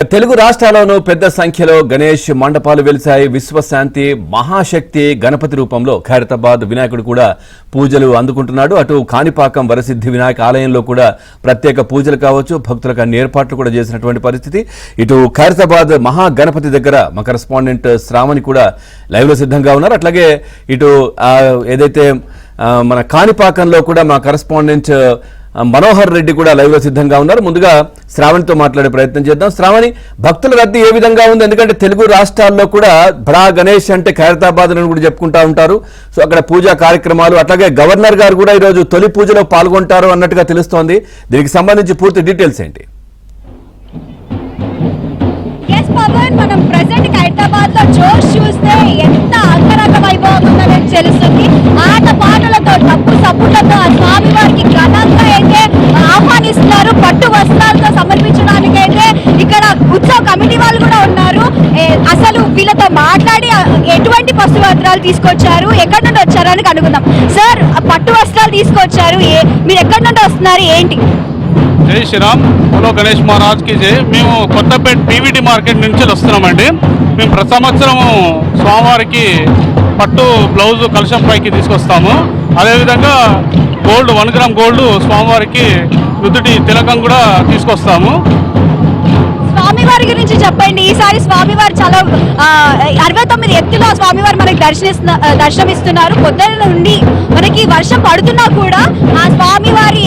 తెలుగు రాష్ట్రాల్లోనూ పెద్ద సంఖ్యలో గణేష్ మండపాలు వెలిశాయి. విశ్వశాంతి మహాశక్తి గణపతి రూపంలో ఖైరతాబాద్ వినాయకుడు కూడా పూజలు అందుకుంటున్నాడు. అటు కాణిపాకం వరసిద్ధి వినాయక ఆలయంలో కూడా ప్రత్యేక పూజలు కావచ్చు, భక్తులకు అన్ని ఏర్పాట్లు కూడా చేసినటువంటి పరిస్థితి. ఇటు ఖైరతాబాద్ మహాగణపతి దగ్గర మా కరెస్పాండెంట్ శ్రావణి కూడా లైవ్ లో సిద్ధంగా ఉన్నారు. అట్లాగే ఇటు ఏదైతే మన కాణిపాకంలో కూడా మా కరెస్పాండెంట్ మనోహర్ రెడ్డి కూడా లైవ్ లో సిద్ధంగా ఉన్నారు. ముందుగా శ్రావణితో మాట్లాడే ప్రయత్నం చేద్దాం. శ్రావణి, భక్తుల రద్దీ ఏ విధంగా ఉంది? ఎందుకంటే తెలుగు రాష్ట్రాల్లో కూడా బడా గణేష్ అంటే ఖైరతాబాద్ అని కూడా చెప్పుకుంటా ఉంటారు. సో అక్కడ పూజా కార్యక్రమాలు, అట్లాగే గవర్నర్ గారు కూడా ఈరోజు తొలి పూజలో పాల్గొంటారు అన్నట్టుగా తెలుస్తోంది. దీనికి సంబంధించి పూర్తి డీటెయిల్స్ ఏంటి? మనం ప్రెసెంట్ ఖైరతాబాద్ లో జోష్ చూస్తే ఎంత అంగరంగ వైభవం ఉందని తెలుస్తుంది. ఆట పాటలతో డప్పు సప్పులతో ఆ స్వామి వారికి ఘనంగా అయితే ఆహ్వానిస్తున్నారు. పట్టు వస్త్రాలతో సమర్పించడానికైతే ఇక్కడ ఉత్సవ కమిటీ వాళ్ళు కూడా ఉన్నారు. అసలు వీళ్ళతో మాట్లాడి ఎటువంటి పట్టు వస్త్రాలు తీసుకొచ్చారు, ఎక్కడి నుండి వచ్చారు అని కనుగొందాం. సార్, పట్టు వస్త్రాలు తీసుకొచ్చారు, మీరు ఎక్కడి నుండి వస్తున్నారు, ఏంటి? జై శ్రీరామ్, హలో గణేష్ మహారాజ్ కి జై. మేము కొత్తపేట పీవీటీ మార్కెట్ నుంచి వస్తున్నామండి. మేము ప్రతి సంవత్సరము స్వామివారికి పట్టు బ్లౌజ్ కలశం పైకి తీసుకొస్తాము. అదేవిధంగా గోల్డ్ 1 గ్రామ్ గోల్డ్ స్వామివారికి నుదుటి తిలకం కూడా తీసుకొస్తాము. స్వామివారి గురించి చెప్పండి. ఈసారి స్వామివారు చాలా 69 ఎత్తులో స్వామివారు మనకి దర్శనమిస్తున్నారు. పొద్దున నుండి మనకి వర్షం పడుతున్నా కూడా ఆ స్వామివారి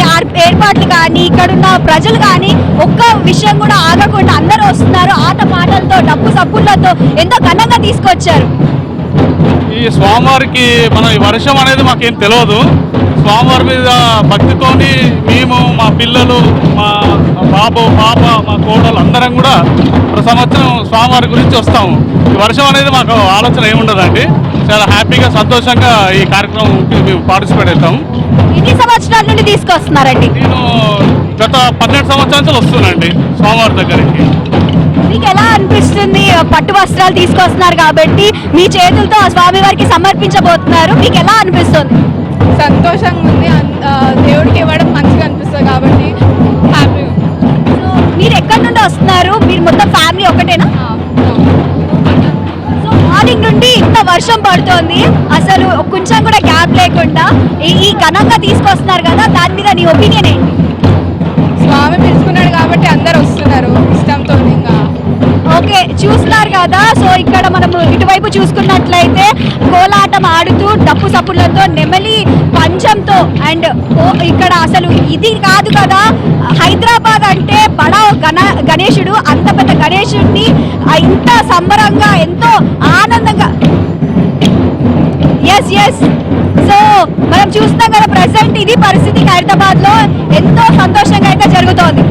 ఏర్పాట్లు కానీ ఇక్కడున్న ప్రజలు కానీ ఒక్క విషయం కూడా ఆగకుండా అందరూ వస్తున్నారు. ఆట పాటలతో డప్పు సప్పులతో ఎంతో ఘనంగా తీసుకొచ్చారు. ఈ స్వామివారికి మన ఈ వర్షం అనేది మాకేం తెలియదు. స్వామివారి మీద భక్తితోని మేము, మా పిల్లలు, మా బాబు, పాప, మా కోడలు అందరం కూడా ప్రతి సంవత్సరం స్వామివారి గురించి వస్తాము. ఈ వర్షం అనేది మాకు ఆలోచన ఏముండదండి. చాలా హ్యాపీగా సంతోషంగా ఈ కార్యక్రమంకి మేము పార్టిసిపేట్ అవుతాము. ఎన్ని సంవత్సరాల నుండి తీసుకొస్తున్నారండి? నేను గత 12 సంవత్సరాల నుంచి వస్తున్నానండి స్వామివారి దగ్గరికి. మీకు ఎలా అనిపిస్తుంది? పట్టు వస్త్రాలు తీసుకొస్తున్నారు కాబట్టి మీ చేతులతో ఆ స్వామివారికి సమర్పించబోతున్నారు, మీకు ఎలా అనిపిస్తుంది? సంతోషంగా ఉంది. దేవుడికి ఇవ్వడం మంచిగా అనిపిస్తుంది కాబట్టి హ్యాపీ. మీరు ఎక్కడి నుండి వస్తున్నారు? మీరు మొత్తం ఫ్యామిలీ ఒకటేనా? సో మార్నింగ్ నుండి ఇంత వర్షం పడుతోంది, అసలు కొంచెం కూడా గ్యాప్ లేకుండా ఈ ఘనంగా తీసుకొస్తున్నారు కదా, దాని మీద నీ ఒపీనియన్ ఏంటి? స్వామి పిలుచుకున్నాడు కాబట్టి అందరు వస్తున్నారు ఇష్టంతో. ఇంకా ఓకే, చూస్తున్నారు కదా. సో ఇక్కడ మనం ఇటువైపు చూసుకున్నట్లయితే కోలాటం ఆడుతూ డప్పు సప్పులతో నెమలి పంచంతో అండ్ ఇక్కడ అసలు ఇది కాదు కదా, హైదరాబాద్ అంటే బడా గణేశుడు, అంత పెద్ద గణేశుడిని ఇంత సంబరంగా ఎంతో ఆనందంగా ఎస్ సో మనం చూస్తున్నాం కదా. ప్రెసెంట్ ఇది పరిస్థితి ఖైరతాబాద్ లో ఎంతో సంతోషంగా అయితే జరుగుతోంది.